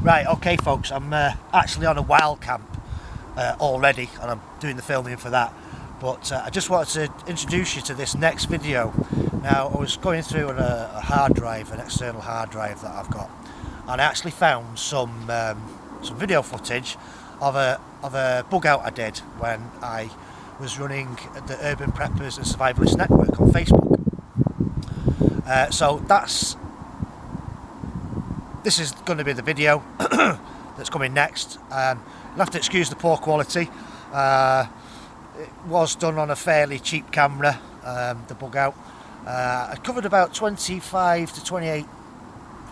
Right, okay folks, I'm actually on a wild camp already, and I'm doing the filming for that, but I just wanted to introduce you to this next video. Now, I was going through a hard drive, an external hard drive that I've got, and I actually found some video footage of a Bugout I did when I was running the Urban Preppers and Survivalist Network on Facebook. So this is going to be the video that's coming next. You'll have to excuse the poor quality. It was done on a fairly cheap camera, the Bugout. I covered about 25 to 28,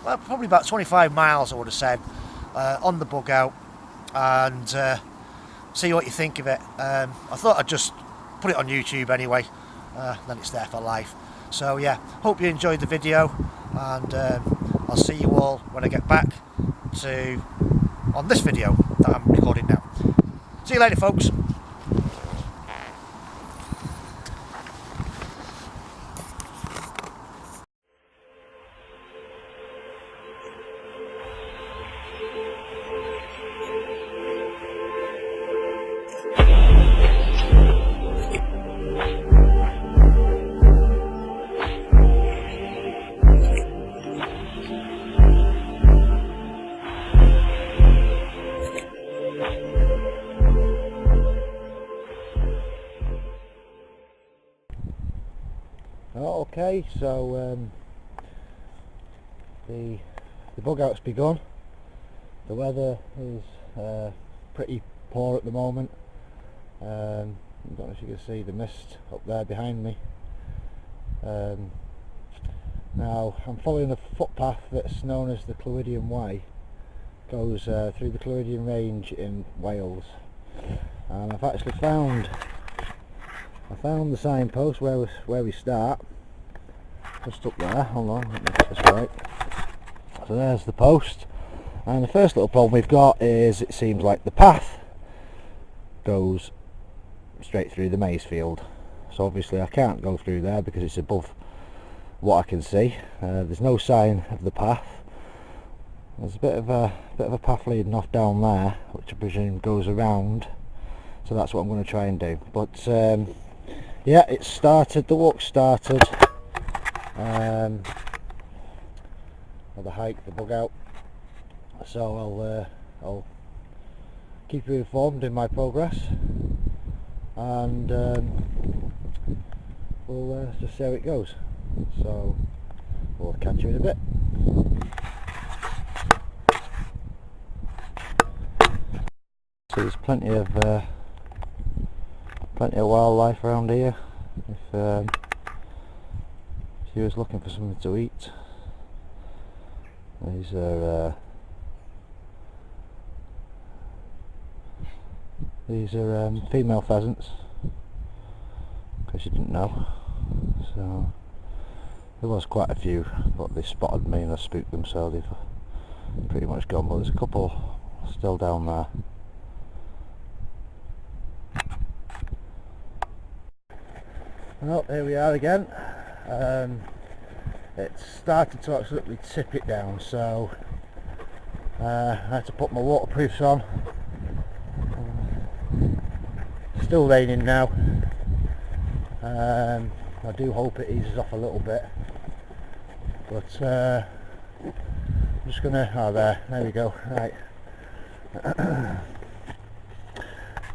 well, probably about 25 miles I would have said, on the Bugout, and see what you think of it. I thought I'd just put it on YouTube anyway, then it's there for life. So yeah, hope you enjoyed the video, and I'll see you all when I get back on this video that I'm recording now. See you later folks. Okay, so the Bugout's begun. The weather is pretty poor at the moment. I don't know if you can see the mist up there behind me. Now I'm following a footpath that's known as the Clwydian Way. Goes through the Clwydian Range in Wales, and I've actually found the signpost where we start. Just up there, hold on, let me get this right. So there's the post, and the first little problem we've got is it seems like the path goes straight through the maize field. So obviously I can't go through there because it's above what I can see. There's no sign of the path. There's a bit of a path leading off down there, which I presume goes around. So that's what I'm going to try and do. But yeah, it started. The walk started. The hike, the Bugout. So I'll keep you informed in my progress, and we'll just see how it goes. So we'll catch you in a bit. So there's plenty of wildlife around here. If you was looking for something to eat, these are female pheasants, in case you didn't know. So there was quite a few, but they spotted me and I spooked them, so they've pretty much gone. But there's a couple still down there. Well, here we are again. It started to absolutely tip it down, so I had to put my waterproofs on. Still raining now. I do hope it eases off a little bit, but I'm just gonna, there we go. Right.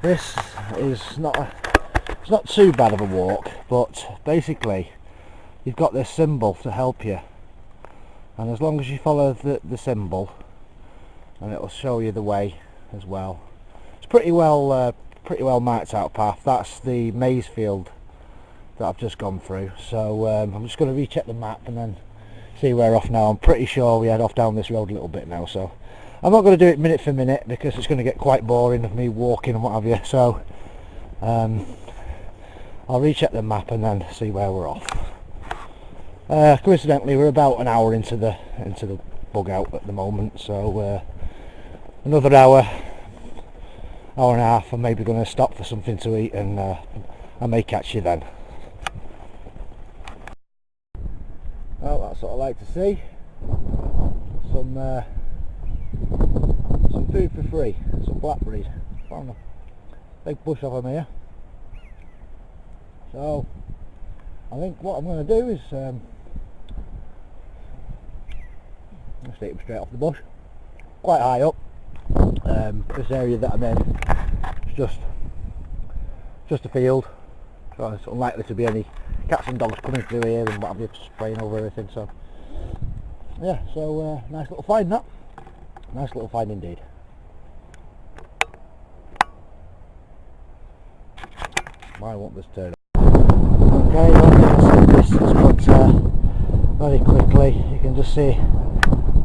This is it's not too bad of a walk, but basically you've got this symbol to help you, and as long as you follow the symbol, and it'll show you the way as well. It's pretty well marked out path. That's the maize field that I've just gone through, so I'm just going to recheck the map and then see where we're off now. I'm pretty sure we head off down this road a little bit now, so I'm not going to do it minute for minute because it's going to get quite boring of me walking and what have you, so I'll recheck the map and then see where we're off. Coincidentally, we're about an hour into the Bugout at the moment, so another hour and a half I'm maybe going to stop for something to eat, and I may catch you then. Well, that's what I like to see. Some some food for free, some blackberries. Found a big bush of them here. So I think what I'm going to do is just take them straight off the bush, quite high up. This area that I'm in is just a field, so it's unlikely to be any cats and dogs coming through here and what have you, spraying over everything. So yeah, so nice little find that. Nice little find indeed. Why won't this turn? Okay, well, you can see the distance, but very quickly you can just see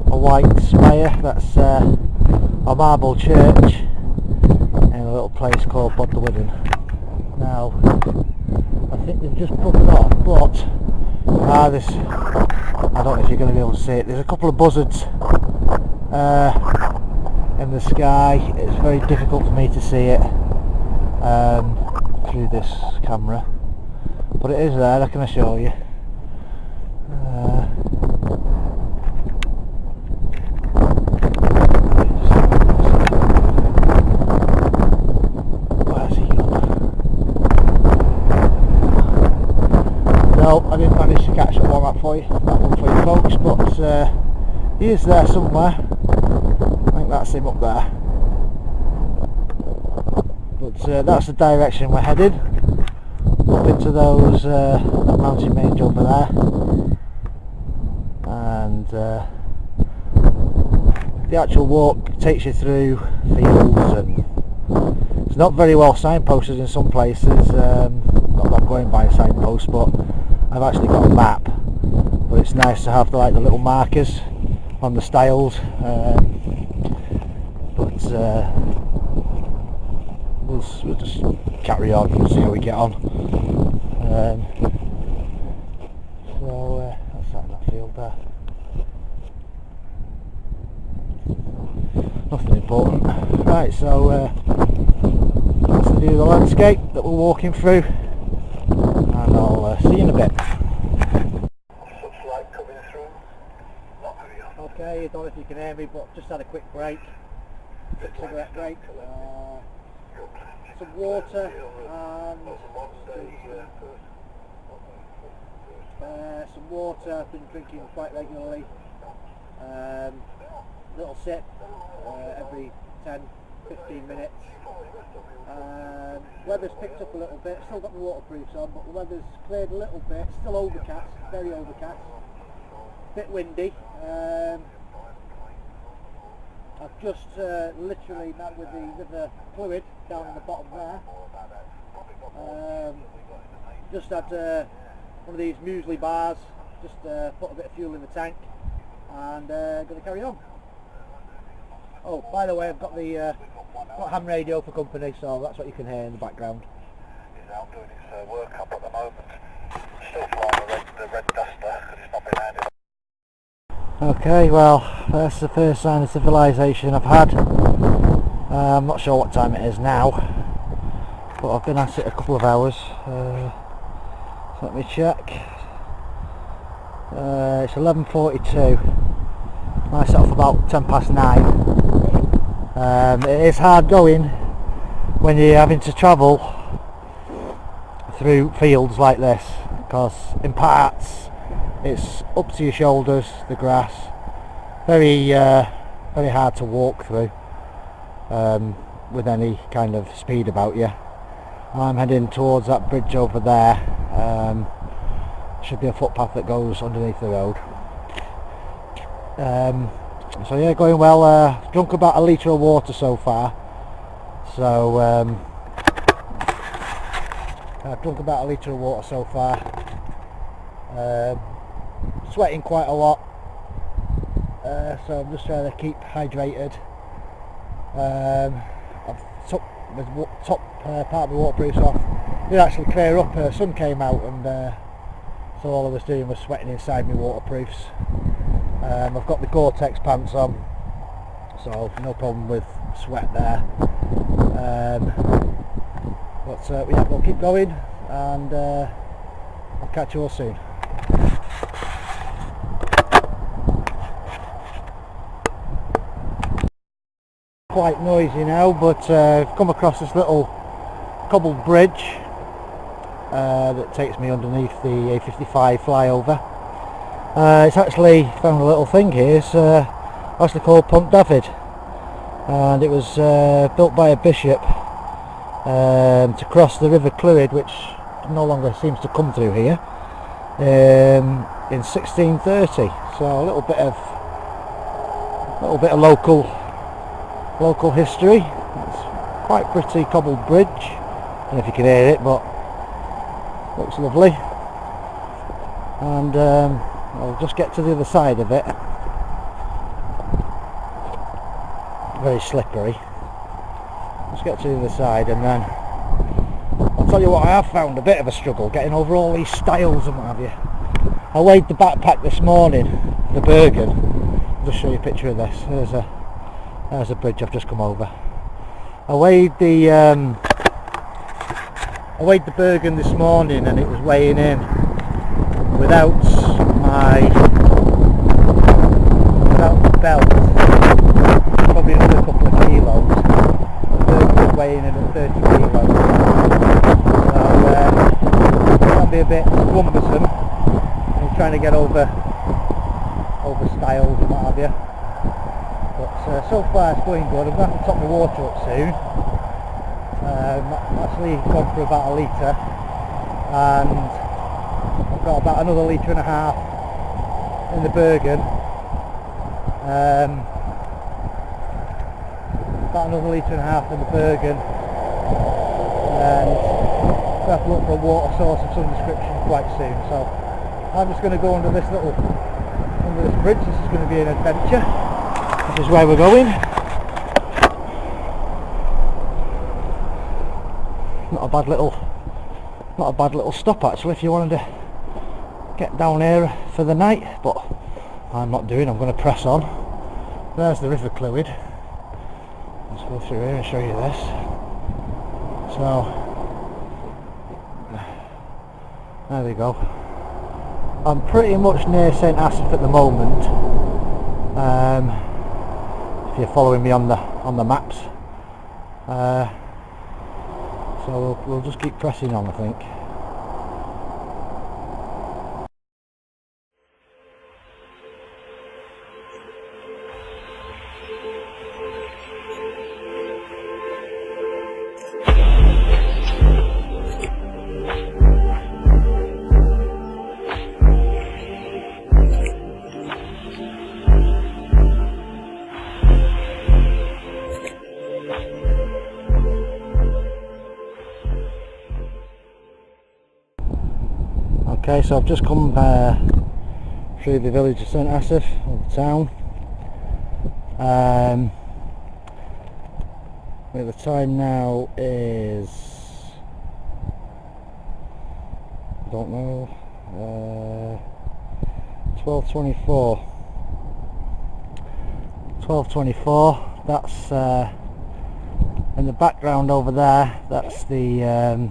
a white spire. That's a marble church in a little place called Bugout. Now, I think they've just put it off, but this, I don't know if you're going to be able to see it. There's a couple of buzzards in the sky. It's very difficult for me to see it through this camera, but it is there, I can assure you. Where's he gone? No, I didn't manage to catch that one for you folks, but he is there somewhere. I think that's him up there. But that's the direction we're headed, up into those that mountain range over there, and the actual walk takes you through fields, and it's not very well signposted in some places. Not going by a signpost, but I've actually got a map. But it's nice to have the little markers on the stiles. We'll just carry on and see how we get on. So that's that field there. Nothing important. Right, so that's the view of the landscape that we're walking through, and I'll see you in a bit. Okay, I don't know if you can hear me, but just had a quick break, cigarette break. Some water and some water. I've been drinking quite regularly. Little sip every 10-15 minutes. Weather's picked up a little bit. Still got my waterproofs on, but the weather's cleared a little bit. Still overcast, very overcast. Bit windy. I've just literally met with the fluid down in the bottom there. Just had one of these muesli bars, just put a bit of fuel in the tank, and going to carry on. Oh, by the way, I've got the got ham radio for company, so that's what you can hear in the background. He's out doing his work up at the moment. Still flying the red duster because it's not been handed. Okay, well, that's the first sign of civilization I've had. I'm not sure what time it is now, but I've been at it a couple of hours. So let me check. It's 11:42. I set off about 9:10. It is hard going when you're having to travel through fields like this, because in parts it's up to your shoulders, the grass, very hard to walk through with any kind of speed about you. I'm heading towards that bridge over there. Should be a footpath that goes underneath the road. So yeah, going well. Drunk about 1 litre of water so far. So I've drunk about 1 litre of water so far. Sweating quite a lot, so I'm just trying to keep hydrated. I've took the top part of the waterproofs off. It did actually clear up. Sun came out, and so all I was doing was sweating inside my waterproofs. I've got the Gore-Tex pants on, so no problem with sweat there. But yeah, we'll keep going, and I'll catch you all soon. Quite noisy now, but I've come across this little cobbled bridge that takes me underneath the A55 flyover. It's actually found a little thing here. It's actually called Pont David, and it was built by a bishop to cross the River Clwyd, which no longer seems to come through here, in 1630. So a little bit of local history. It's quite pretty cobbled bridge. I don't know if you can hear it, but looks lovely. And I'll just get to the other side of it. Very slippery. Let's get to the other side, and then I'll tell you what, I have found a bit of a struggle getting over all these stiles and what have you. I weighed the backpack this morning, the Bergen. I'll just show you a picture of this. There's a bridge I've just come over. I weighed the Bergen this morning, and it was weighing in without my belt probably another couple of kilos. The Bergen was weighing in at 30 kilos. So that'll be a bit cumbersome. I'm trying to get over stiles and what have you. But so far it's going good. I'm going to have to top the water up soon. I've actually gone for about a litre, and I've got about another litre and a half in the Bergen. About another litre and a half in the Bergen, and I'll have to look for a water source of some description quite soon. So I'm just going to go under this bridge. This is going to be an adventure. This is where we're going. Not a bad little stop actually if you wanted to get down here for the night, but I'm not doing. I'm going to press on. There's the River Clwyd. Let's go through here and show you this. So there we go. I'm pretty much near St Asaph at the moment. If you're following me on the maps, so we'll just keep pressing on, I think. Okay, so I've just come through the village of St Asaph, or the town. The time now is, I don't know, 12:24. 12:24. That's in the background over there. That's the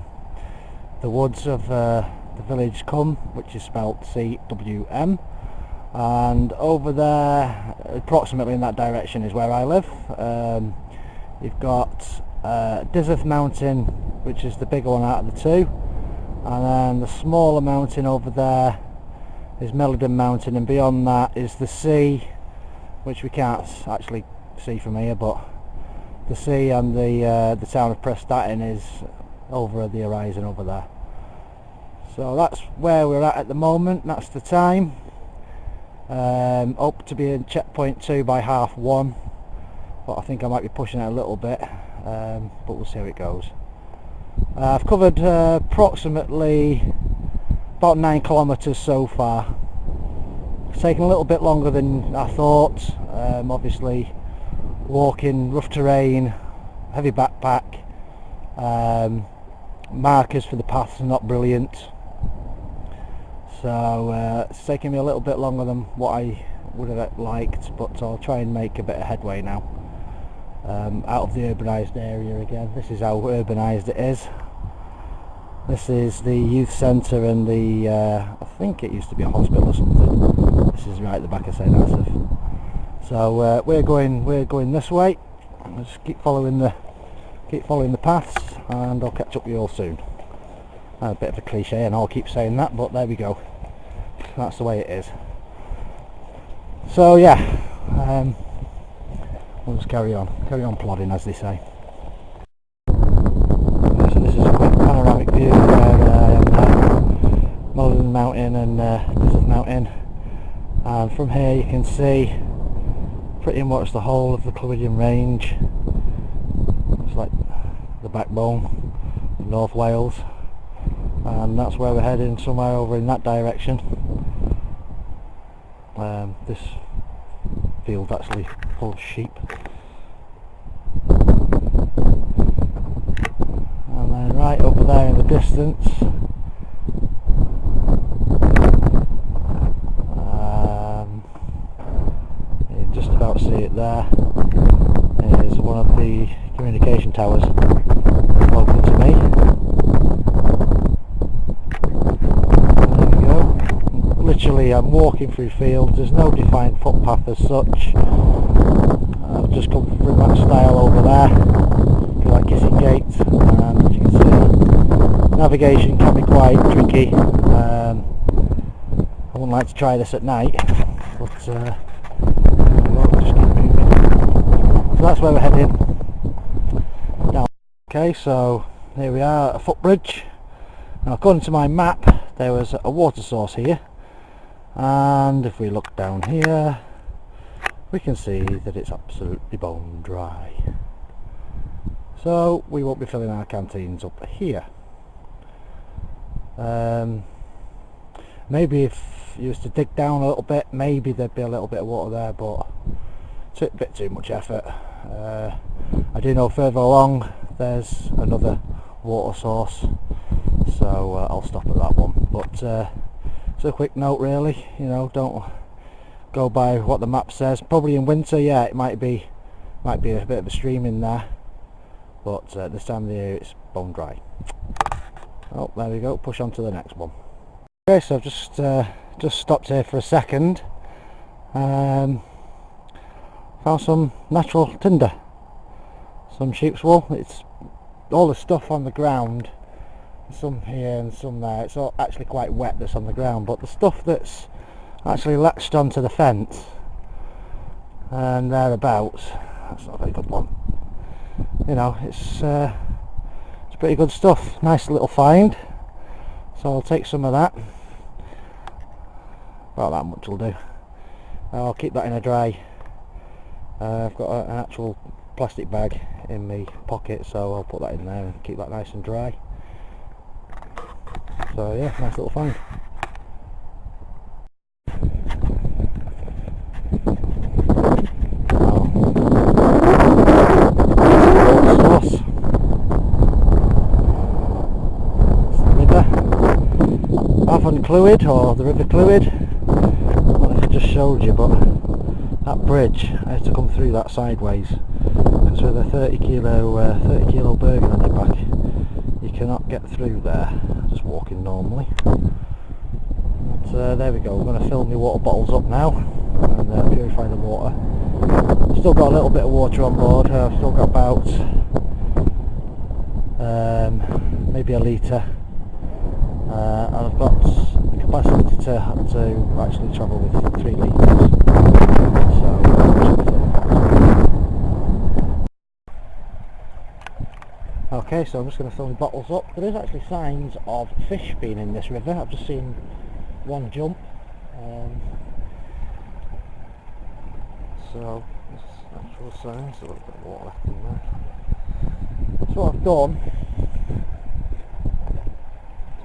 woods of the village Cum, which is spelled CWM, and over there, approximately in that direction, is where I live. You've got Dizeth Mountain, which is the bigger one out of the two, and then the smaller mountain over there is Melodin Mountain, and beyond that is the sea, which we can't actually see from here, but the sea and the town of Prestatyn is over the horizon over there. So that's where we're at the moment. That's the time. Hope to be in checkpoint 2 by 1:30, but I think I might be pushing it a little bit, but we'll see how it goes. I've covered approximately about 9 kilometres so far. It's taken a little bit longer than I thought. Obviously walking rough terrain, heavy backpack, markers for the paths are not brilliant, so it's taking me a little bit longer than what I would have liked, but I'll try and make a bit of headway now. Out of the urbanised area again. This is how urbanised it is. This is the youth centre and the I think it used to be a hospital or something. This is right at the back of St Asaph. So we're going this way. I'll just keep following the paths, and I'll catch up with you all soon. A bit of a cliche, and I'll keep saying that, but there we go. That's the way it is. So yeah, we'll just carry on plodding, as they say. So this is a quick panoramic view where I am now, Northern Mountain and Bugout Mountain, and from here you can see pretty much the whole of the Clwydian range. It's like the backbone of North Wales, and that's where we're heading, somewhere over in that direction. This field's actually full of sheep. And then right over there in the distance, you can just about see it there, is one of the communication towers local to me. There we go. Literally, I'm walking through fields, there's no defined footpath as such. I've just come through that stile over there, through that kissing gate, and as you can see, navigation can be quite tricky. I wouldn't like to try this at night, but we'll just keep moving. So that's where we're heading down. Okay, so here we are at a footbridge. Now, according to my map, there was a water source here, and if we look down here, we can see that it's absolutely bone dry. So we won't be filling our canteens up here. Maybe if you was to dig down a little bit, maybe there'd be a little bit of water there, but it's a bit too much effort. I do know further along there's another water source, so I'll stop at that one. But it's a quick note, really, you know, don't go by what the map says. Probably in winter, yeah, it might be a bit of a stream in there, but this time of the year it's bone dry. Oh, there we go, push on to the next one. Okay, so I've just stopped here for a second. Found some natural tinder, some sheep's wool. It's all the stuff on the ground, some here and some there. It's all actually quite wet that's on the ground, but the stuff that's actually latched onto the fence and thereabouts, that's not a very good one. You know, it's pretty good stuff. Nice little find, so I'll take some of that. About that much will do. I'll keep that in a dry. I've got an actual plastic bag in my pocket, so I'll put that in there and keep that nice and dry. So yeah, nice little find. Clwyd, or the River Clwyd. I don't know if I just showed you, but that bridge, I had to come through that sideways, because with a 30 kilo burden on your back, you cannot get through there just walking normally. But there we go. We're going to fill my water bottles up now and purify the water. Still got a little bit of water on board. I've still got about maybe a litre. And I've got capacity to actually travel with 3 litres. Okay, so I'm just going to fill my bottles up. There is actually signs of fish being in this river. I've just seen one jump. So there's actual signs. A little bit of water left in there. So what I've done,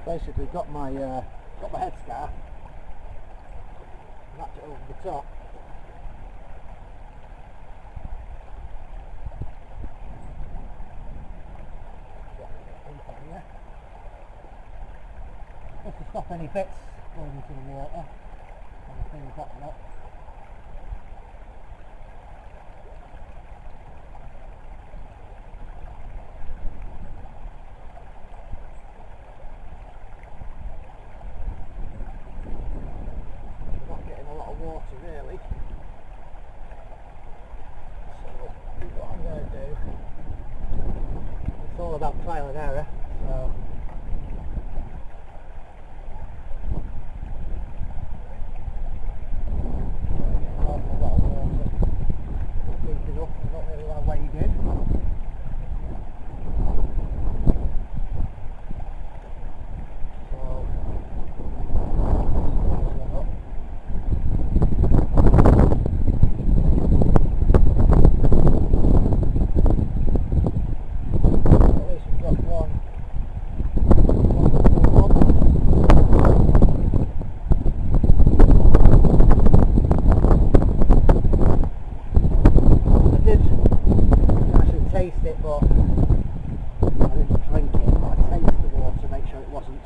basically got my headscarf, wrapped it over the top, just to stop any bits going into the water, and clean the bottom up. Water really, so what I'm going to about trial and error, so not really want to wade in.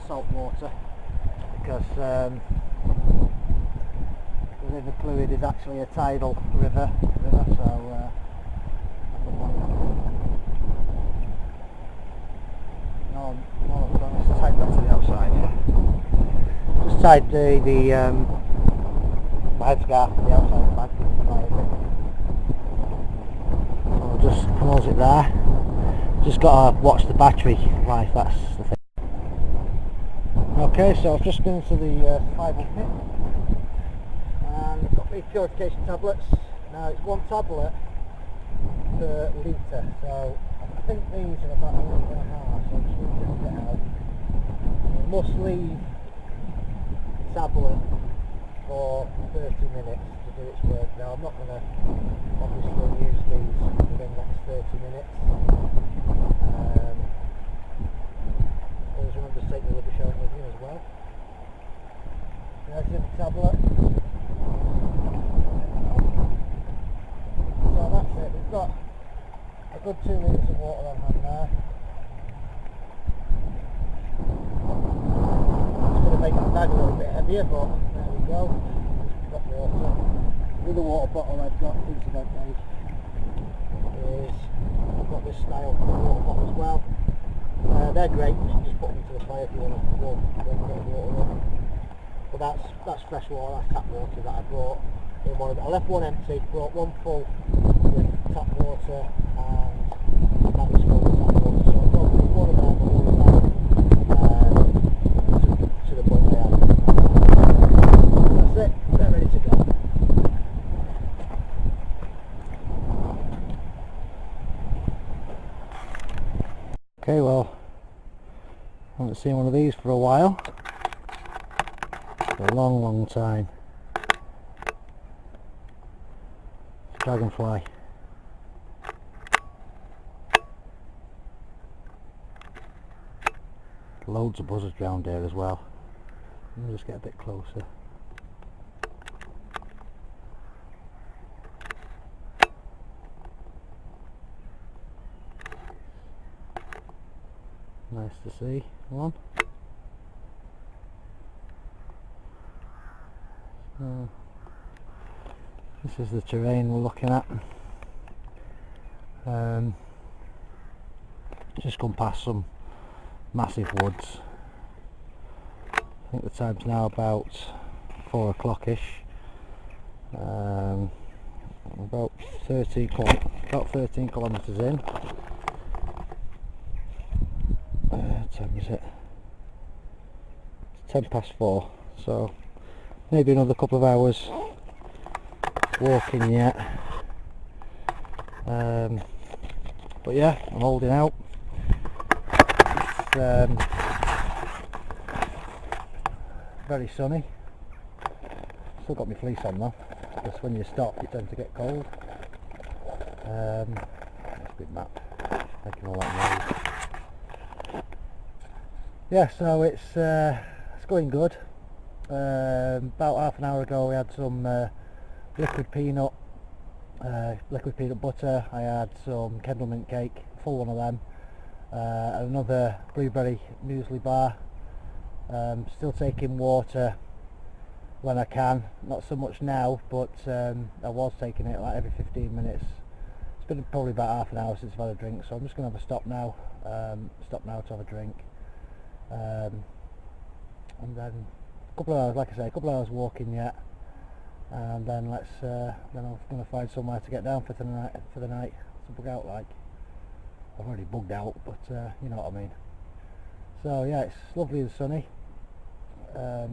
Salt water, because the river Clwyd is actually a tidal river, so no, just tied that to the outside. Just tied the headscarf to the outside of the bag. So I'll just close it there. Just got to watch the battery life, that's the thing. Okay, so I've just been into the survival pit and I've got my purification tablets. Now it's 1 tablet per litre, so I think these are about 1.5 litres, so I'm just going to get it out. You must leave the tablet for 30 minutes to do its work. Now I'm not going to obviously use these within the next 30 minutes. Always remember to take the rubbish home with you as well. There's the tablet. So that's it, we've got a good 2 litres of water on hand there. It's going to make the bag a little bit heavier, but there we go. We've got water. The other water bottle I've got, incidentally, is I've got this style water bottle as well. They're great, you can just put them into the fire if you want to warm a bit of water up. But that's fresh water, that's tap water that I brought in one of them. I left one empty, brought one full with tap water, and that was full with tap water. So I've got one of them and one of that to the point I am. That's it, they're ready to go. Okay, well, I haven't seen one of these for a while, for a long time. Dragonfly. Loads of buzzards around here as well. Let me just get a bit closer. Nice to see one. This is the terrain we're looking at. Just come past some massive woods. I think the time's now about 4 o'clock-ish. About 13 kilometres in. What time is it? It's 10 past 4, so maybe another couple of hours walking yet. But yeah, I'm holding out. It's very sunny. Still got my fleece on though, because when you stop you tend to get cold. That's a big map, making all that noise. Yeah, so it's going good. About half an hour ago we had some liquid peanut butter. I had some Kendal mint cake, full one of them, and another blueberry muesli bar. Still taking water when I can, not so much now, but I was taking it like every 15 minutes. It's been probably about half an hour since I've had a drink, so I'm just going to have a stop now to have a drink. And then a couple of hours, like I say, a couple of hours walking yet, and then then I'm going to find somewhere to get down for the night to Bugout, like. I've already bugged out, but you know what I mean. So yeah, it's lovely and sunny. It's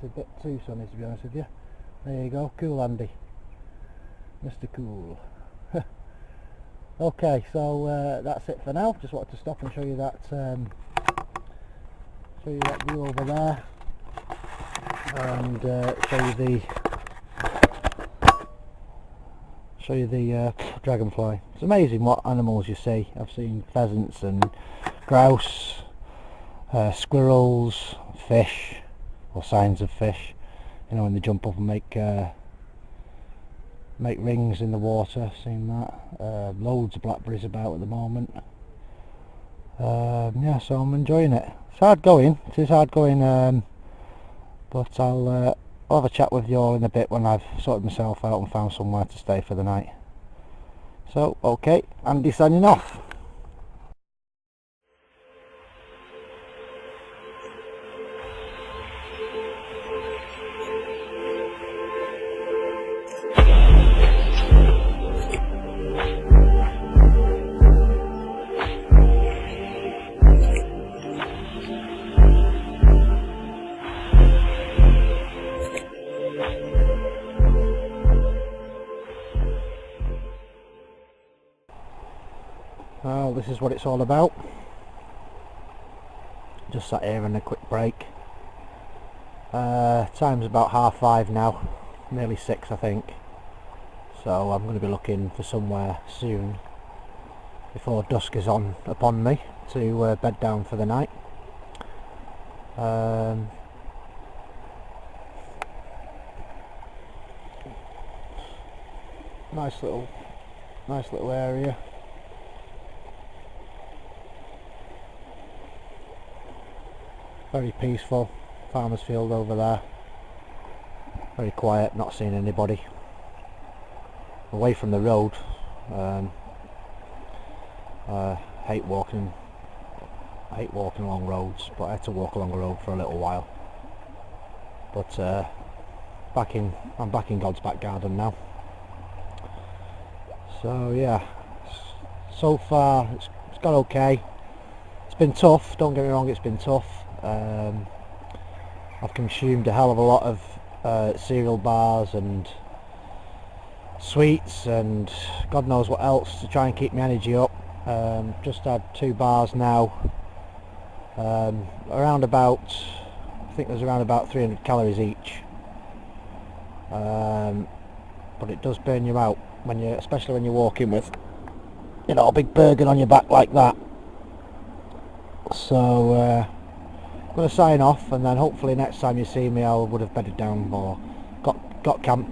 a bit too sunny to be honest with you. There you go, Cool Andy, Mr. Cool. Okay, so that's it for now. Just wanted to stop and show you that view over there, and show you the dragonfly. It's amazing what animals you see. I've seen pheasants and grouse, squirrels, fish, or signs of fish. You know, when they jump up and make rings in the water. Seen that. Loads of blackberries about at the moment. Yeah, so I'm enjoying it. It's hard going. It is hard going, but I'll have a chat with you all in a bit when I've sorted myself out and found somewhere to stay for the night. So, okay, Andy signing off. Well, this is what it's all about. Just sat here in a quick break. Time's about 5:30 now, nearly 6 I think. So I'm going to be looking for somewhere soon before dusk is upon me to bed down for the night. Nice little area. Very peaceful. Farmer's field over there. Very quiet, not seeing anybody. Away from the road. Hate walking along roads, but I had to walk along the road for a little while. But I'm back in God's back garden now. So yeah, so far it's gone okay. It's been tough, don't get me wrong, it's been tough. I've consumed a hell of a lot of cereal bars and sweets and God knows what else to try and keep my energy up. Just had 2 bars now. Around about, I think there's around about 300 calories each. But it does burn you out especially when you're walking with, you know, a big burden on your back like that. So I'm going to sign off, and then hopefully next time you see me I would have bedded down or got camp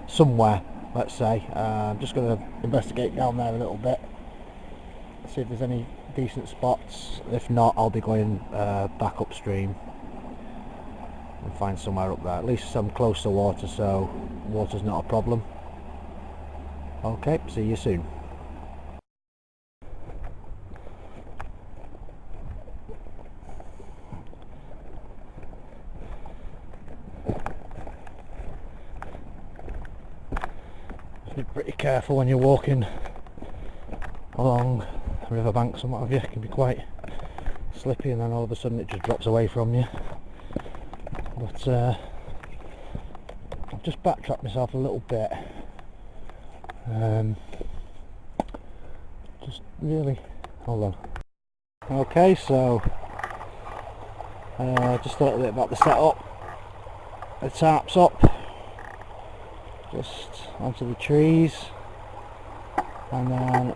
somewhere, let's say. I'm just going to investigate down there a little bit, see if there's any decent spots. If not, I'll be going back upstream and find somewhere up there. At least I'm close to water, so water's not a problem. Okay, see you soon. Be pretty careful when you're walking along riverbanks and what have you. It can be quite slippy, and then all of a sudden it just drops away from you. But I've just backtracked myself a little bit. Just really, hold on. Okay, so just a little bit about the setup. The tarp's up, just onto the trees, and then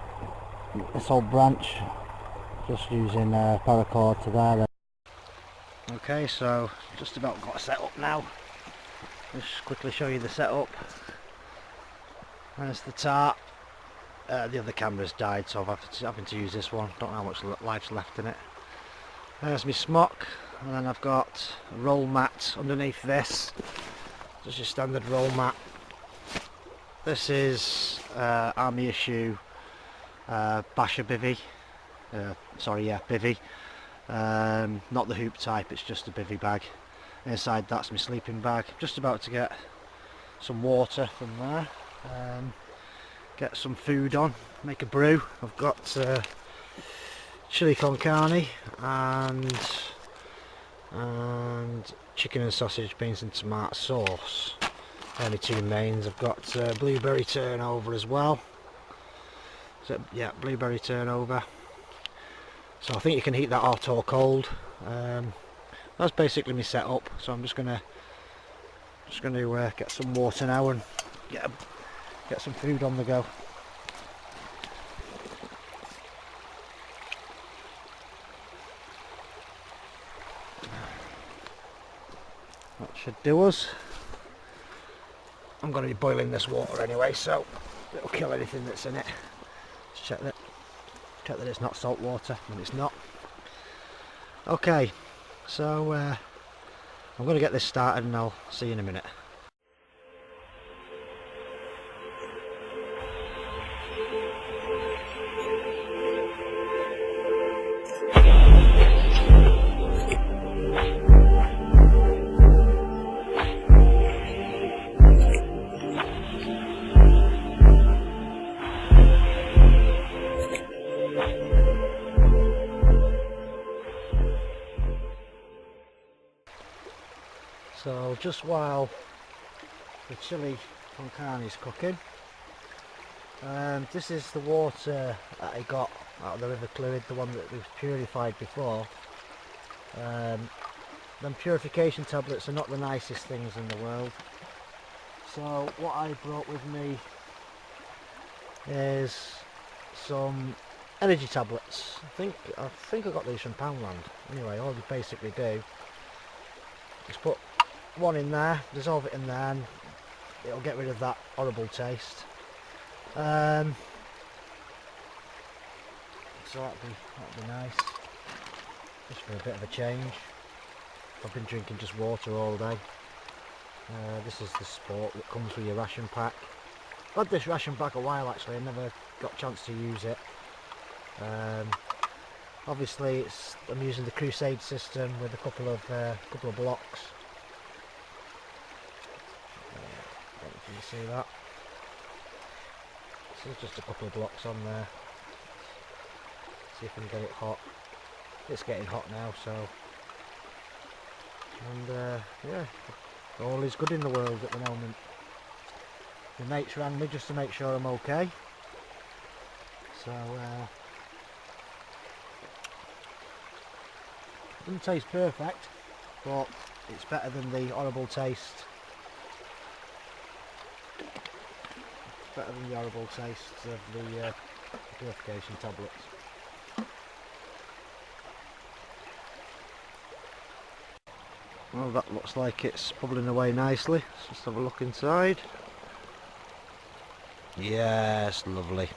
this old branch, just using paracord to there. Okay, so just about got set up now. Just quickly show you the setup. There's the tarp. The other camera's died, so I'm having to use this one. Don't know how much life's left in it. There's my smock, and then I've got a roll mat underneath this. Just your standard roll mat. This is Army issue Basher bivvy. Bivvy. Not the hoop type, it's just a bivvy bag. Inside that's my sleeping bag. Just about to get some water from there. get some food on, make a brew. I've got chili con carne and chicken and sausage, beans and tomato sauce. Only two mains. I've got blueberry turnover as well. So yeah, blueberry turnover. So I think you can heat that hot or cold. That's basically my setup. So I'm just gonna get some water now and get some food on the go. That should do us. I'm going to be boiling this water anyway, so it'll kill anything that's in it. Just check that it's not salt water, and it's not. Okay, so I'm going to get this started and I'll see you in a minute. So just while the chili con carne is cooking, this is the water that I got out of the river fluid, the one that was purified before. Them purification tablets are not the nicest things in the world, so what I brought with me is some energy tablets. I think I got these from Poundland. Anyway, all you basically do is put one in there, dissolve it in there, and it'll get rid of that horrible taste. So that'd be nice, just for a bit of a change. I've been drinking just water all day. This is the sport that comes with your ration pack. I've had this ration pack a while actually, I never got a chance to use it. Obviously I'm using the Crusade system with a couple of blocks. Can you see that? So there's just a couple of blocks on there. See if we can get it hot. It's getting hot now, so. And yeah, all is good in the world at the moment. My mates rang me just to make sure I'm okay. So doesn't taste perfect, but it's better than the horrible taste. Better than the horrible taste of the purification tablets. Well, that looks like it's bubbling away nicely. Let's just have a look inside. Yes, lovely.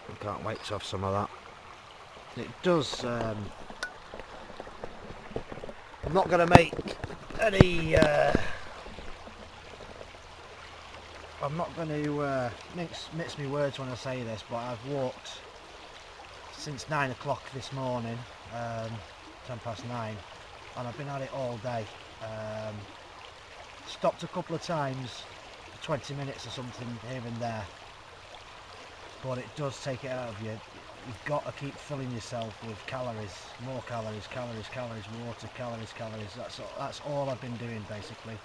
I can't wait to have some of that. It does. I'm not going to make any. I'm not going to mix my words when I say this, but I've walked since 9 o'clock this morning, 10 past 9, and I've been at it all day. Stopped a couple of times for 20 minutes or something here and there, but it does take it out of you. You've got to keep filling yourself with calories, more calories, water, calories. That's all I've been doing basically.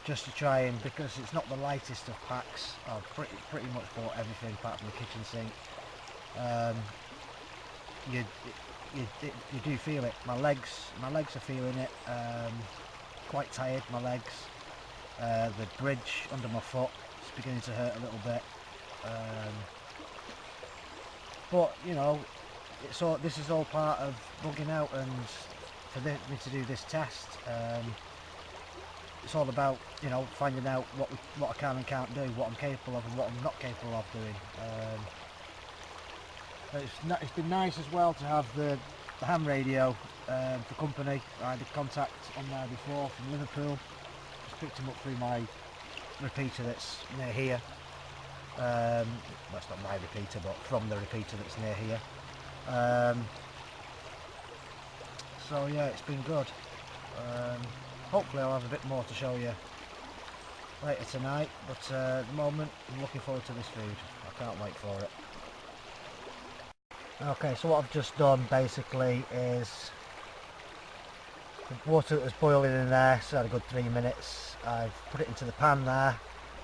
Just to try and, because it's not the lightest of packs, I've pretty much bought everything apart from the kitchen sink. You do feel it. My legs are feeling it. Quite tired, my legs. The bridge under my foot is beginning to hurt a little bit. But you know, this is all part of bugging out, and for me to do this test. It's all about, you know, finding out what I can and can't do, what I'm capable of and what I'm not capable of doing. It's been nice as well to have the ham radio for company. I had a contact on there before from Liverpool. Just picked him up through my repeater that's near here. Well, it's not my repeater, but from the repeater that's near here. So yeah, it's been good. Hopefully I'll have a bit more to show you later tonight, but at the moment I'm looking forward to this food. I can't wait for it. Okay, so what I've just done basically is the water that was boiling in there, so had a good 3 minutes. I've put it into the pan there,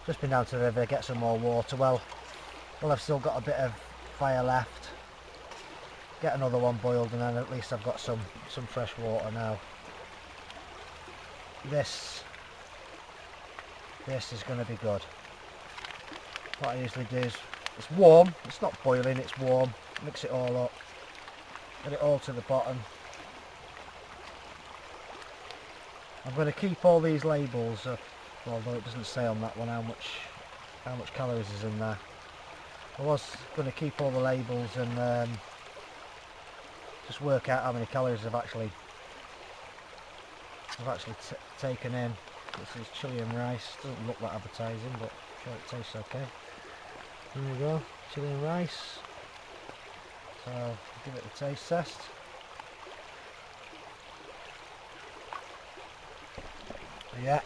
just been down to the river, get some more water. Well, I've still got a bit of fire left. Get another one boiled, and then at least I've got some fresh water now. This is going to be good. What I usually do is, it's warm, it's not boiling, it's warm. Mix it all up, get it all to the bottom. I'm going to keep all these labels up, although it doesn't say on that one how much calories is in there. I was going to keep all the labels and just work out how many calories I've actually taken in. This is chili and rice. Doesn't look that appetizing, but I'm sure it tastes okay. There we go, chili and rice. So give it a taste test. Yeah,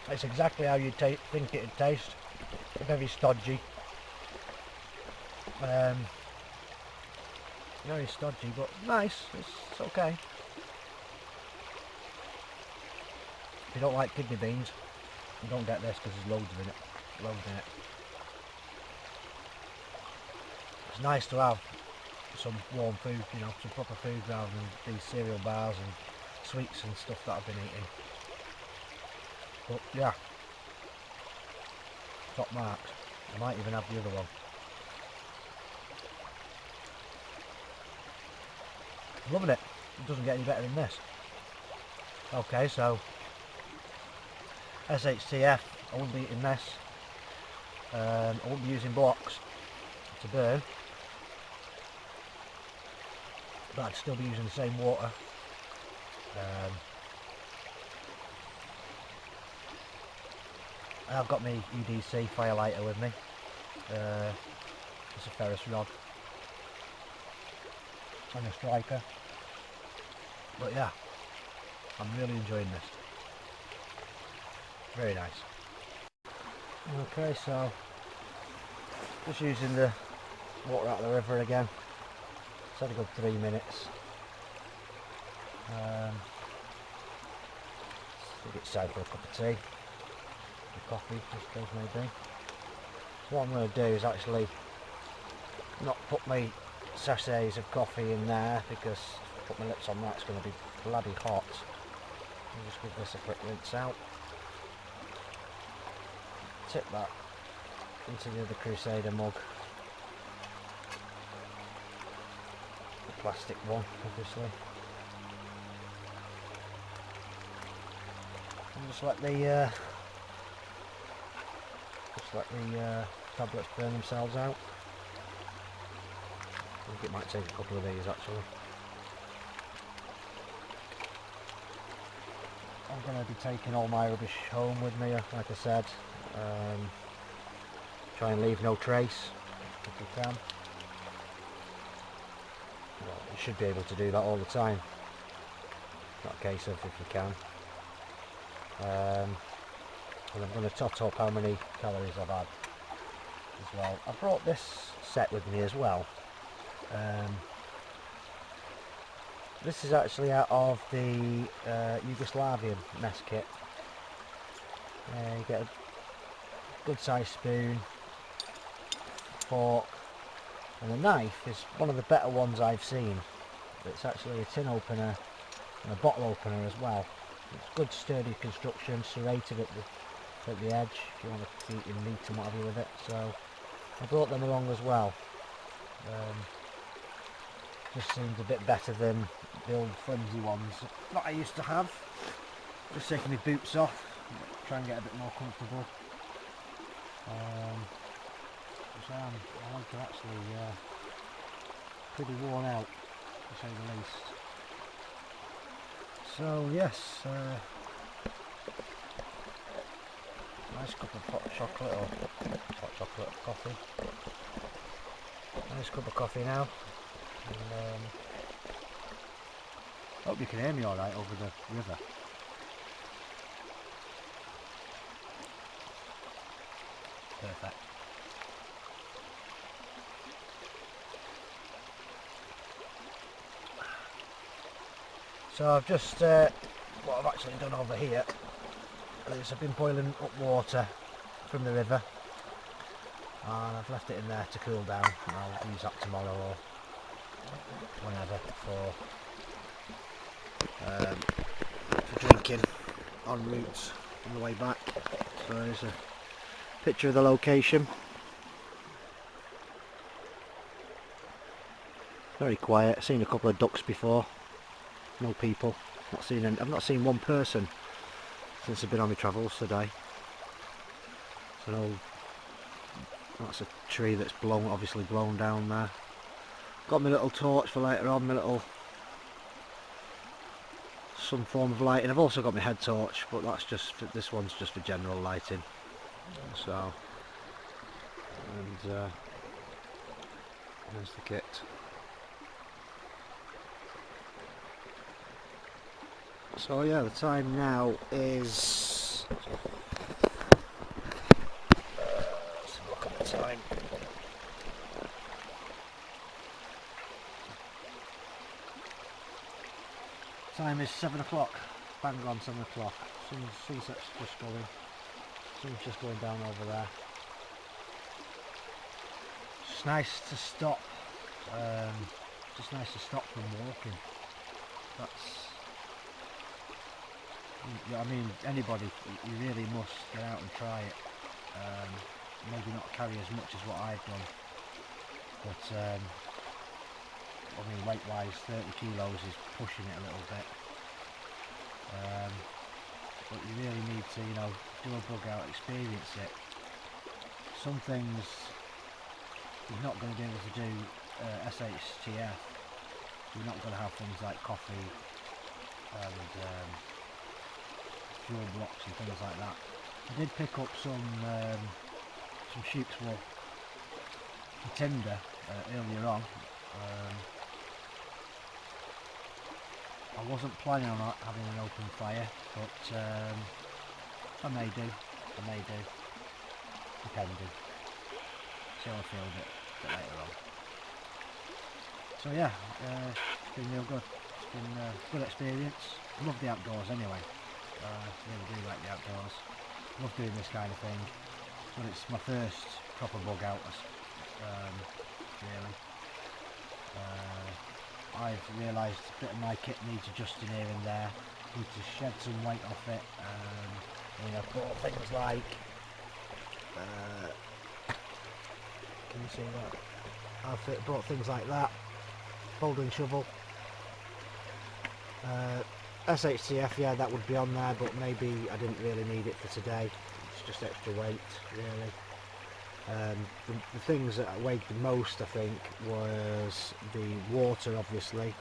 it's exactly how you think it'd taste. Very stodgy. Very stodgy, but nice. It's okay. If you don't like kidney beans, you don't get this because there's loads in it. Loads in it. It's nice to have some warm food, you know, some proper food rather than these cereal bars and sweets and stuff that I've been eating. But yeah, top marks. I might even have the other one. I'm loving it. It doesn't get any better than this. Okay, so SHTF, I wouldn't be eating this. I wouldn't be using blocks to burn. But I'd still be using the same water. I've got my EDC firelighter with me. It's a Ferris rod and a striker. But yeah, I'm really enjoying this. Very nice. Okay, so just using the water out of the river again. It's had a good 3 minutes. I think it's time for a cup of tea, or coffee, as the case may be. So what I'm going to do is actually not put my sachets of coffee in there, because if I put my lips on that it's going to be bloody hot. I'll just give this a quick rinse out. Tip that into the other Crusader mug. The plastic one, obviously. And just let the tablets burn themselves out. I think it might take a couple of these actually. I'm going to be taking all my rubbish home with me, like I said. Try and leave no trace if you can. Well, you should be able to do that all the time. Not a case of if you can. And I'm going to tot up how many calories I've had as well. I brought this set with me as well. This is actually out of the Yugoslavian mess kit. You get a good sized spoon, fork, and the knife is one of the better ones I've seen. It's actually a tin opener and a bottle opener as well. It's good sturdy construction, serrated at the edge if you want to eat your meat and whatever with it. So I brought them along as well. Just seems a bit better than the old flimsy ones that I used to have. Just taking my boots off, try and get a bit more comfortable. Which I want to actually pretty worn out, to say the least. So yes, nice cup of hot chocolate or coffee. Nice cup of coffee now. And, hope you can hear me alright over the river. Perfect. So I've just, what I've actually done over here is I've been boiling up water from the river and I've left it in there to cool down, and I'll use that tomorrow or whenever for drinking en route on the way back. So there's a picture of the location. Very quiet. I've seen a couple of ducks before. No people. I've not seen one person since I've been on my travels today. So no, that's a tree that's obviously blown down there. Got my little torch for later on, some form of lighting. I've also got my head torch, but this one's just for general lighting. So, and there's the kit. So yeah, the time now is, let's have a look at the time. Time is 7 o'clock, bang on 7 o'clock. Sunset's just going, sun's just going down over there. It's just nice to stop, from walking. I mean, anybody, you really must get out and try it. Maybe not carry as much as what I've done, but I mean, weight wise 30 kilos is pushing it a little bit, but you really need to, you know, do a bug out, experience it. Some things you're not going to be able to do SHTF. You're not going to have things like coffee and fuel blocks and things like that. I did pick up some sheep's wool and tinder earlier on. I wasn't planning on having an open fire, but I may do, depending. See how I feel a bit later on. So yeah, it's been real good. It's been a good experience. I love the outdoors anyway. Really do like the outdoors. Love doing this kind of thing. But it's my first proper bug out, really. I've realised a bit of my kit needs adjusting here and there. Need to shed some weight off it. You know, put things like, can you see that? I've brought things like that, boulder and shovel. SHTF, yeah, that would be on there, but maybe I didn't really need it for today. It's just extra weight, really. The things that weighed the most, I think, was the water, obviously.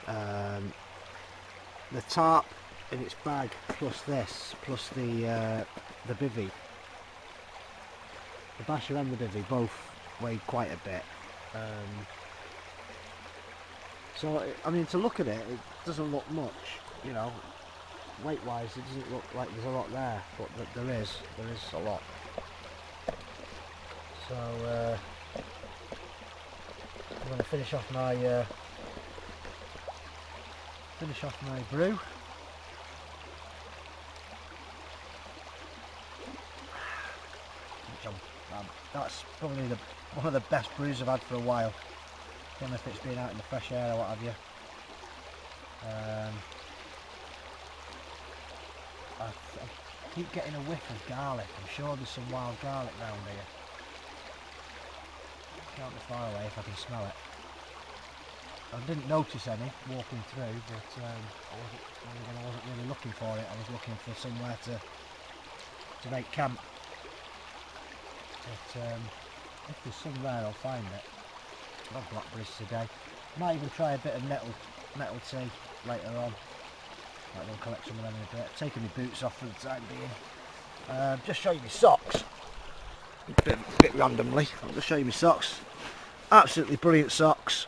The tarp in its bag, plus this, plus the bivvy. The basher and the bivvy both weighed quite a bit. So, I mean, to look at it, it doesn't look much, you know, weight-wise it doesn't look like there's a lot there, but there is a lot. So, I'm going to finish off my brew. That's probably one of the best brews I've had for a while. I don't know if it's been out in the fresh air or what have you. I keep getting a whiff of garlic. I'm sure there's some wild garlic round here. Can't be far away if I can smell it. I didn't notice any walking through, but I wasn't really looking for it. I was looking for somewhere to make camp. But if there's some there, I'll find it. Love blackberries today. Might even try a bit of nettle tea later on. Might go collect some of them in a bit. Taking my boots off for the time being. Just show you my socks. A bit randomly. I'll just show you my socks. Absolutely brilliant socks.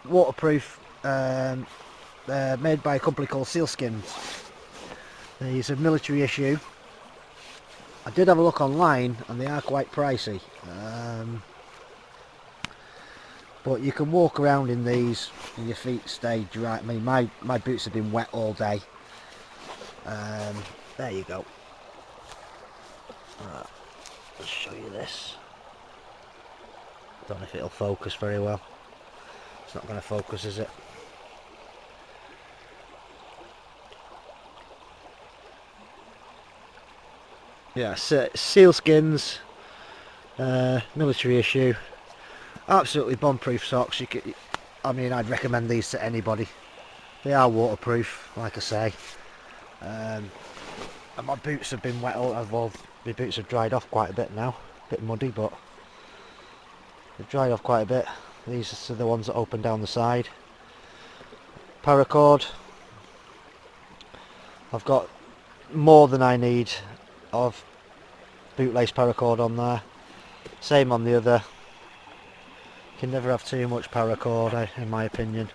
Waterproof. They're made by a company called Sealskins. These are military issue. I did have a look online and they are quite pricey. But you can walk around in these and your feet stay dry. I mean, my boots have been wet all day. There you go. Right, let's show you this. Don't know if it'll focus very well. It's not going to focus, is it? Yeah, sealskins, military issue. Absolutely bomb-proof socks. I mean, I'd recommend these to anybody. They are waterproof, like I say. And my boots have been wet. My boots have dried off quite a bit now. A bit muddy, but they've dried off quite a bit. These are the ones that open down the side. Paracord. I've got more than I need of bootlace paracord on there. Same on the other. You can never have too much paracord, in my opinion.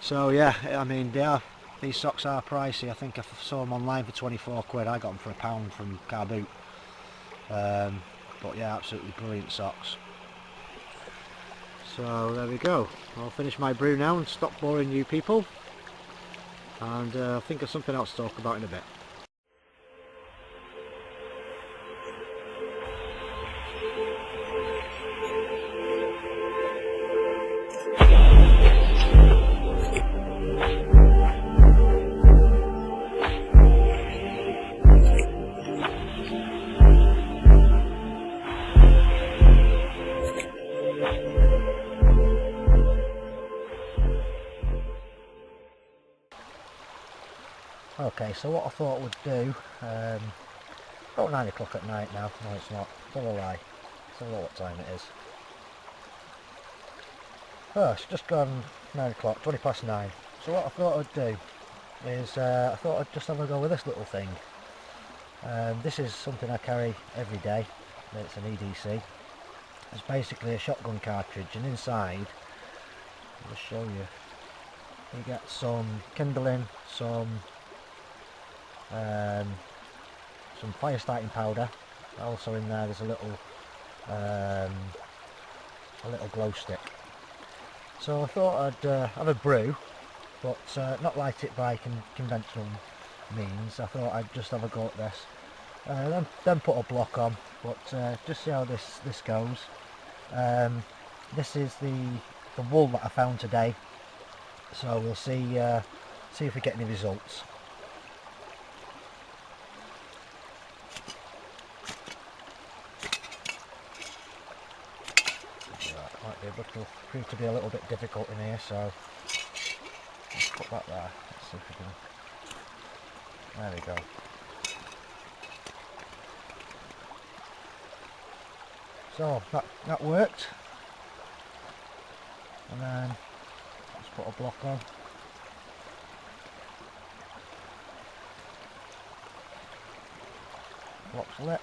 So yeah, I mean, these socks are pricey. I think I saw them online for 24 quid. I got them for £1 from Car Boot. But yeah, absolutely brilliant socks. So there we go. I'll finish my brew now and stop boring you people. And I'll think of something else to talk about in a bit. Okay, so what I thought we'd do, about 9 o'clock at night now. No, it's not. Tell a lie. Tell what time it is. Oh, it's just gone 9 o'clock, 20 past 9. So what I thought I'd do is, I thought I'd just have a go with this little thing. This is something I carry every day. It's an EDC. It's basically a shotgun cartridge, and inside, I'll just show you. You get some kindling, some fire starting powder. Also in there there's a little glow stick. So I thought I'd have a brew, but not light it by conventional means. I thought I'd just have a go at this, then put a block on, but just see how this goes. This is the wool that I found today, so we'll see if we get any results. It'll prove to be a little bit difficult in here, so let's put that there. Let's see if we can. There we go. So that worked, and then let's put a block on. Block's lit,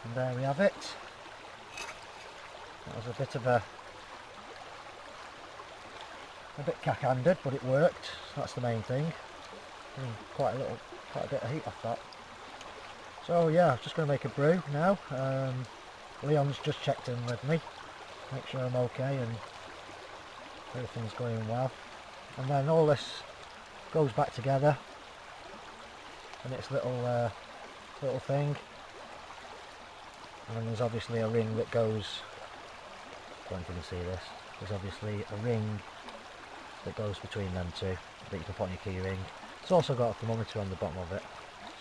and there we have it. That was a bit cack-handed, but it worked. So that's the main thing. Quite a bit of heat off that. So yeah, I'm just going to make a brew now. Leon's just checked in with me, make sure I'm okay and everything's going well. And then all this goes back together in its little thing. And there's obviously a ring that goes. I don't know if you can see this. There's obviously a ring that goes between them two that you can put on your key ring. It's also got a thermometer on the bottom of it,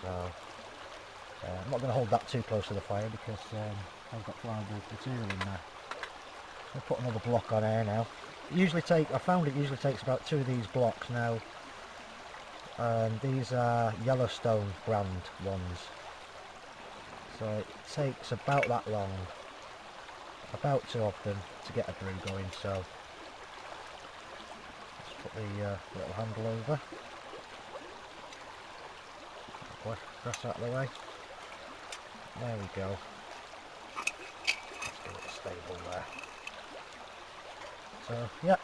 so I'm not going to hold that too close to the fire because I've got flammable material in there. I'll put another block on here now. I found it usually takes about 2 of these blocks now. These are Yellowstone brand ones, so it takes about that long. About 2 of them to get a brew going, so let's put the little handle over, press that out of the way. There we go. Let's get it stable there. So yeah,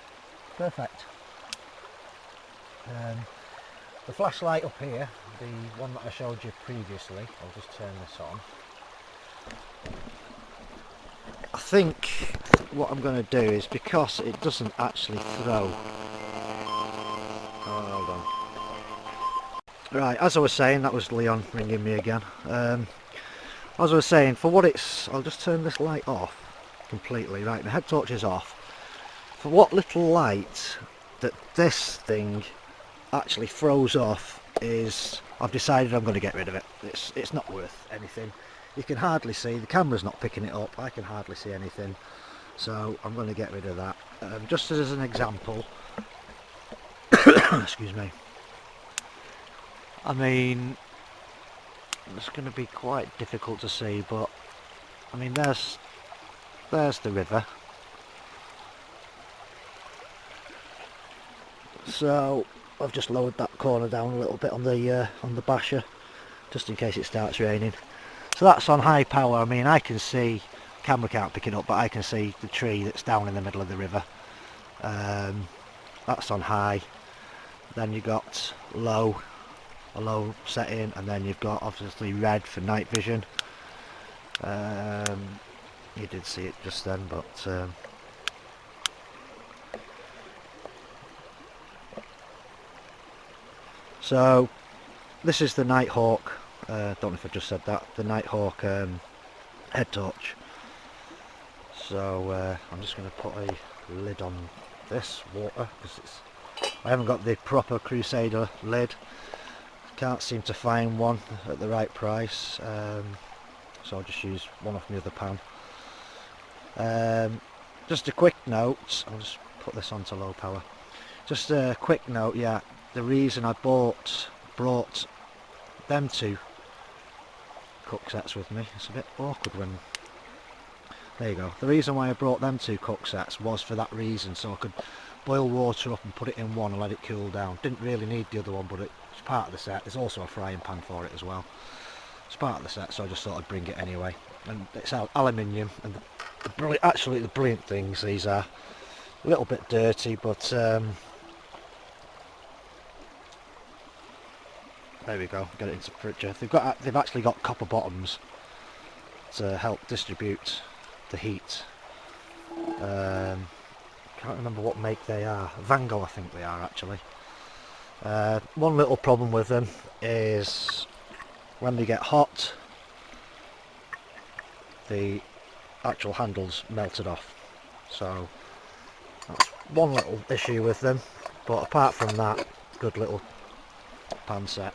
perfect. The flashlight up here, the one that I showed you previously, I'll just turn this on. I think what I'm going to do is, because it doesn't actually throw... Oh, hold on. Right, as I was saying, that was Leon ringing me again. As I was saying, for what it's... I'll just turn this light off completely. Right, the head torch is off. For what little light that this thing actually throws off is... I've decided I'm going to get rid of it. It's not worth anything. You can hardly see, the camera's not picking it up, I can hardly see anything. So I'm going to get rid of that. Just as an example... Excuse me. I mean... It's going to be quite difficult to see, but... I mean, there's the river. So I've just lowered that corner down a little bit on the basher, just in case it starts raining. So that's on high power. I mean, I can see, camera can't pick it up, but I can see the tree that's down in the middle of the river. That's on high. Then you've got low, a low setting, and then you've got obviously red for night vision. You did see it just then, but so this is the Nighthawk. Don't know if I just said that. The Nighthawk head torch. So I'm just going to put a lid on this water because I haven't got the proper Crusader lid. Can't seem to find one at the right price. So I'll just use one off my other pan. Just a quick note, I'll just put this onto low power. Just a quick note, yeah, the reason I brought them two cook sets with me, it's a bit awkward when, there you go, the reason why I brought them two cook sets was for that reason, so I could boil water up and put it in one and let it cool down. Didn't really need the other one, but it's part of the set. There's also a frying pan for it as well. It's part of the set, so I just thought I'd bring it anyway. And it's aluminium, and actually the brilliant things, these are a little bit dirty, but there we go, get it into the fridge. They've actually got copper bottoms to help distribute the heat. Can't remember what make they are. Vango I think they are actually. One little problem with them is when they get hot the actual handles melted off, so that's one little issue with them, but apart from that, good little pan set.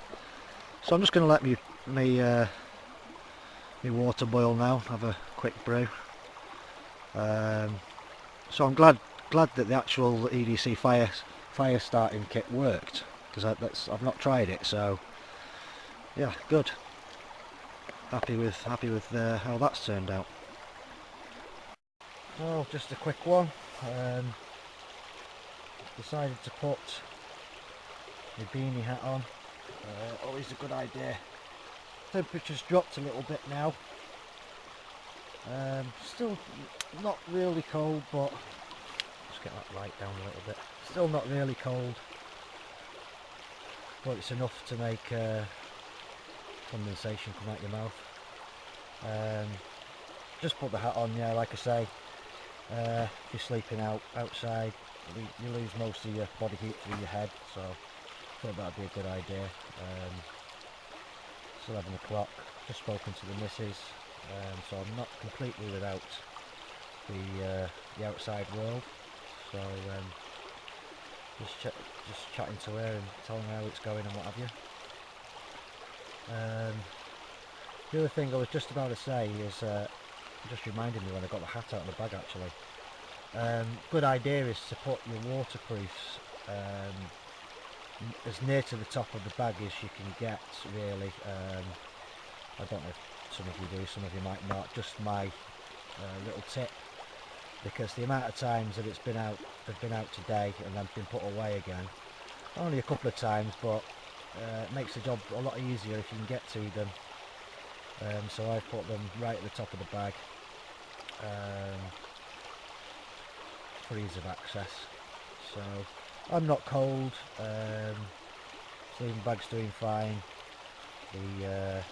So I'm just going to let me water boil now, have a quick brew. So I'm glad that the actual EDC fire starting kit worked, because I've not tried it, so yeah, good. Happy with how that's turned out. So just a quick one. Decided to put my beanie hat on. Always a good idea. Temperature's dropped a little bit now. Still not really cold, but just get that light down a little bit. Still not really cold, but it's enough to make condensation come out your mouth. Just put the hat on, yeah, like I say, if you're sleeping outside, you lose most of your body heat through your head, so I thought that would be a good idea. It's 11 o'clock, just spoken to the missus, so I'm not completely without the outside world, so just chatting to her and telling her how it's going and what have you. The other thing I was just about to say is, just reminded me when I got the hat out of the bag actually. Good idea is to put your waterproofs as near to the top of the bag as you can get, really. I don't know if some of you do, some of you might not. Just my little tip, because the amount of times that they've been out today and then been put away again, only a couple of times, but it makes the job a lot easier if you can get to them. So I've put them right at the top of the bag for ease of access. So I'm not cold, Sleeping bag's doing fine. The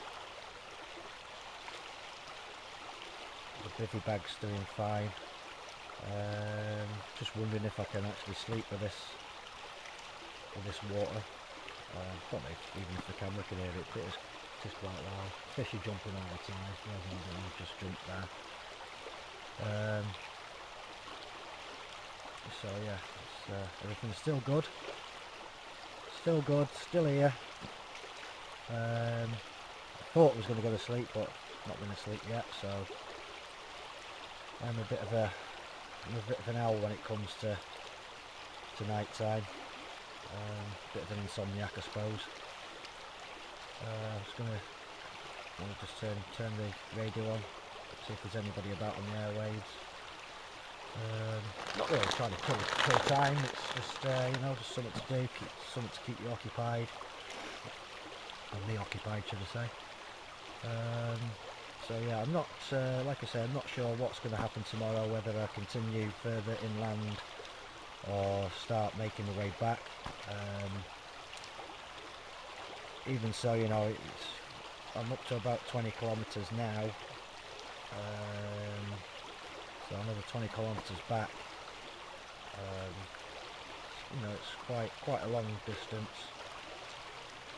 bivvy bag's doing fine. Just wondering if I can actually sleep with this water. Don't know even if the camera can hear it, but it's just quite loud. Fish are jumping all the time, just jump there. So yeah, everything's still good. Still good, still here. I thought I was going to go to sleep, but not been asleep yet, so I'm a bit of an owl when it comes to night time. Bit of an insomniac, I suppose. I'm just going to just turn the radio on, see if there's anybody about on the airwaves. Not really trying to kill time. It's just just something to do, something to keep you occupied, or me occupied, should I say. So yeah, I'm not, like I say, I'm not sure what's going to happen tomorrow, whether I continue further inland or start making my way back. Even so, I'm up to about 20 kilometres now, so another 20 kilometres back. It's quite a long distance,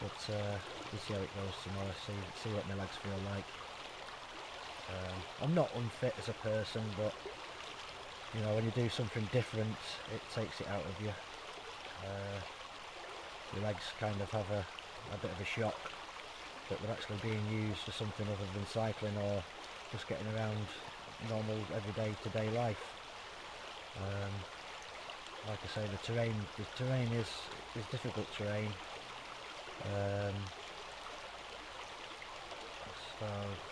but we'll see how it goes tomorrow. See what my legs feel like. I'm not unfit as a person, but when you do something different, it takes it out of you. Your legs kind of have a bit of a shock that they're actually being used for something other than cycling or just getting around normal everyday to-day life. Like I say, the terrain is difficult terrain.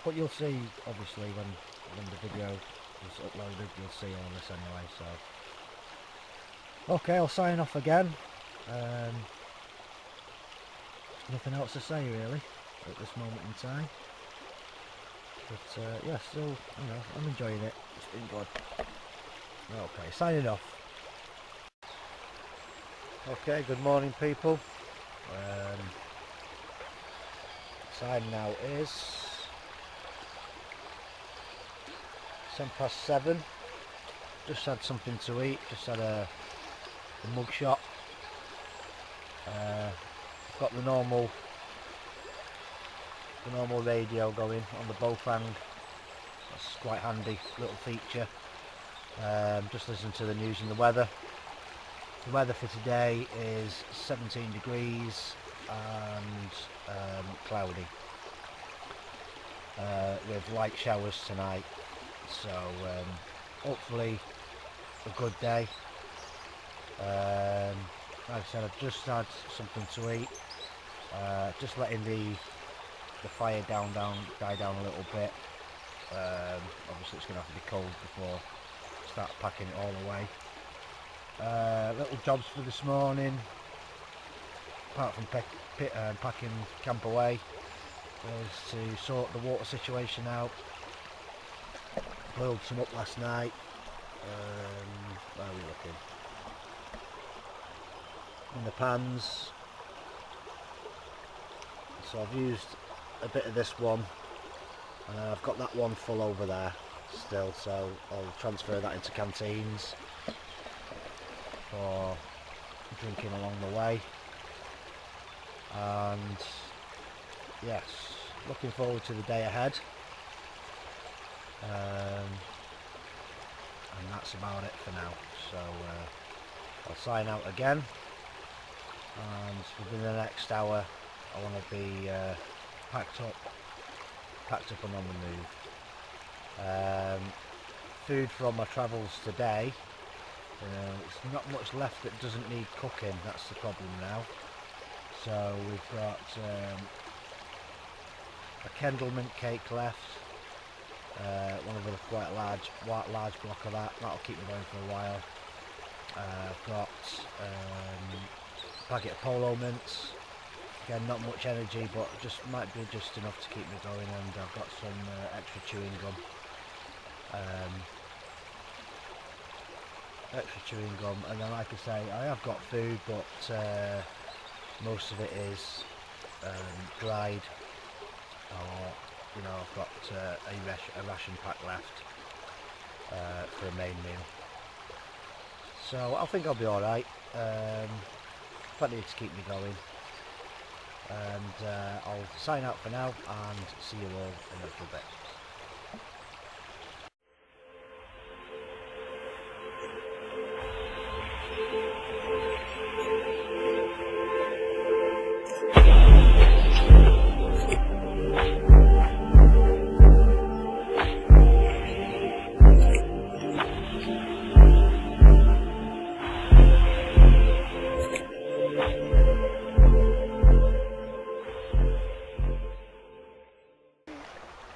But you'll see, obviously, when the video is uploaded, you'll see all this anyway. So, okay, I'll sign off again. Nothing else to say really at this moment in time. But yeah, still, I'm enjoying it. It's been good. Okay, signing off. Okay, good morning, people. Time now is 7:07. Just had something to eat. Just had a mug shot. Got the normal radio going on the both hand. That's quite handy little feature. Just listen to the news and the weather. The weather for today is 17 degrees and cloudy, with light showers tonight. So hopefully a good day. Like I said, I've just had something to eat. Just letting the fire die down a little bit. Obviously it's going to have to be cold before I start packing it all away. Little jobs for this morning, apart from packing camp away, was to sort the water situation out. Boiled some up last night. Where are we looking? In the pans. So I've used a bit of this one. I've got that one full over there still, so I'll transfer that into canteens for drinking along the way. And yes, looking forward to the day ahead. And that's about it for now. So I'll sign out again, and within the next hour I want to be packed up and on the move. Food from my travels today, it's not much left that doesn't need cooking. That's the problem now. So we've got a Kendal mint cake left, one of a quite large block of that. That'll keep me going for a while. I've got a packet of polo mints. Again, not much energy, but might be just enough to keep me going. And I've got some extra chewing gum. And then, like I say, I have got food, but most of it is dried, or I've got a ration pack left for a main meal. So I think I'll be alright. Plenty to keep me going. And I'll sign out for now and see you all in a little bit.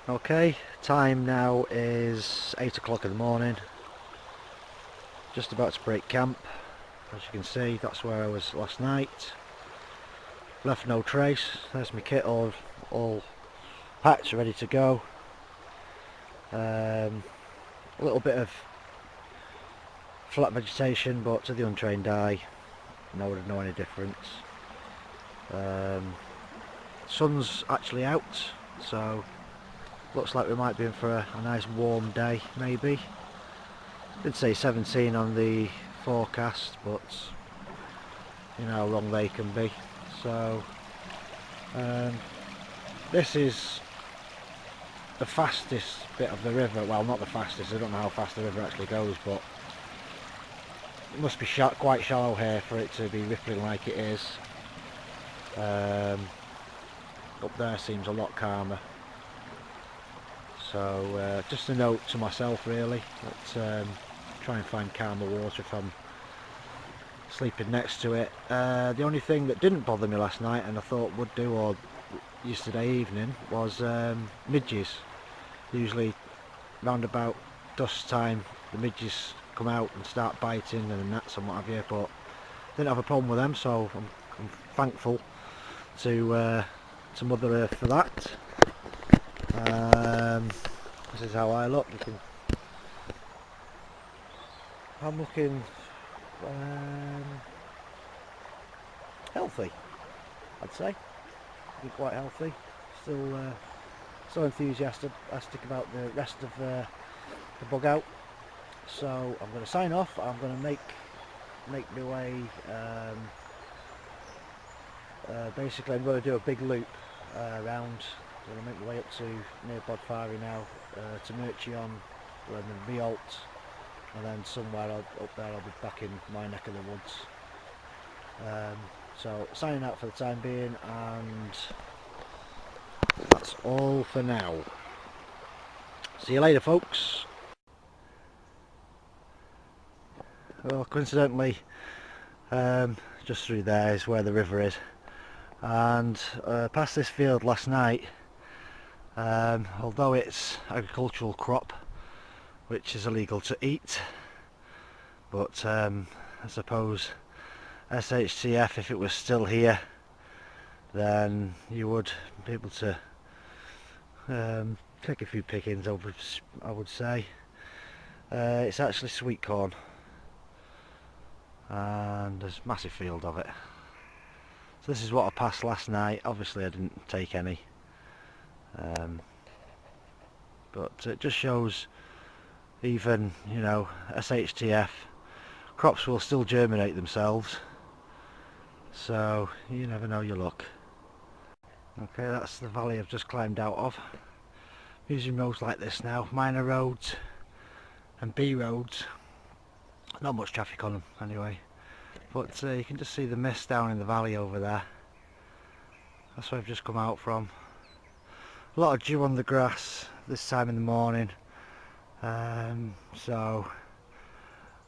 Okay, time now is 8 o'clock in the morning. Just about to break camp. As you can see, that's where I was last night. Left no trace. There's my kit all packed, ready to go. A little bit of flat vegetation, but to the untrained eye, no one would know any difference. Sun's actually out, so looks like we might be in for a nice warm day, maybe. Did say 17 on the forecast, but you know how wrong they can be. So this is the fastest bit of the river. Well, not the fastest, I don't know how fast the river actually goes, but it must be quite shallow here for it to be rippling like it is. Up there seems a lot calmer. So just a note to myself really, that try and find calmer water if I'm sleeping next to it. The only thing that didn't bother me last night, and I thought would do, or yesterday evening, was midges. Usually round about dusk time the midges come out and start biting and the gnats and what have you, but didn't have a problem with them, so I'm thankful to Mother Earth for that. This is how I look. I'm looking healthy, I'd say. Looking quite healthy. Still enthusiastic about the rest of the Bugout. So I'm going to sign off. I'm going to make my way. Basically, I'm going to do a big loop around. I'm going to make my way up to near Bodfari now, to Murchion, and then Bugout, and then somewhere up there I'll be back in my neck of the woods. So signing out for the time being, and that's all for now. See you later, folks. Well, coincidentally, just through there is where the river is, and past this field last night, although it's agricultural crop which is illegal to eat, but I suppose SHTF, if it was still here, then you would be able to take a few pickings, I would say. It's actually sweet corn, and there's a massive field of it. So this is what I passed last night. Obviously I didn't take any, but it just shows, even, you know, SHTF, crops will still germinate themselves, so you never know your luck. Okay, that's the valley I've just climbed out of. Using roads like this now, minor roads and B roads, not much traffic on them anyway, but you can just see the mist down in the valley over there. That's where I've just come out from. A lot of dew on the grass this time in the morning, so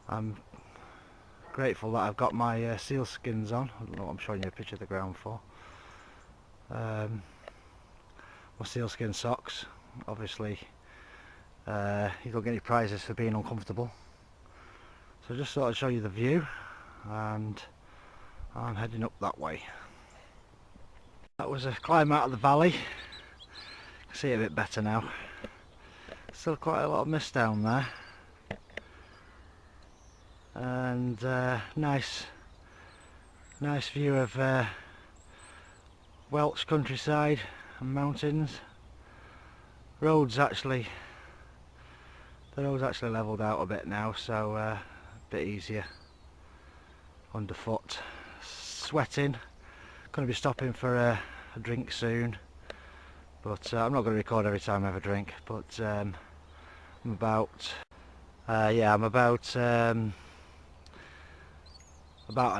I'm grateful that I've got my seal skins on. I don't know what I'm showing you a picture of the ground for. My sealskin socks. Obviously you don't get any prizes for being uncomfortable, so I just thought I'd show you the view, and I'm heading up that way. That was a climb out of the valley. You can see it a bit better now. Still quite a lot of mist down there, and nice view of Welsh countryside and mountains. The road's actually levelled out a bit now, so a bit easier underfoot. Sweating. Going to be stopping for a drink soon, but I'm not going to record every time I have a drink. But I'm about an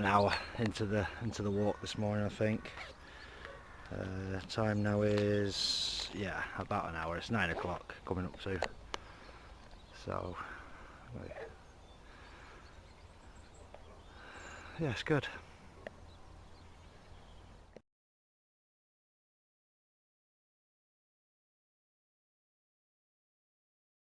hour into the walk this morning, I think. Time now is about an hour. It's 9 o'clock coming up to. So yeah, it's good.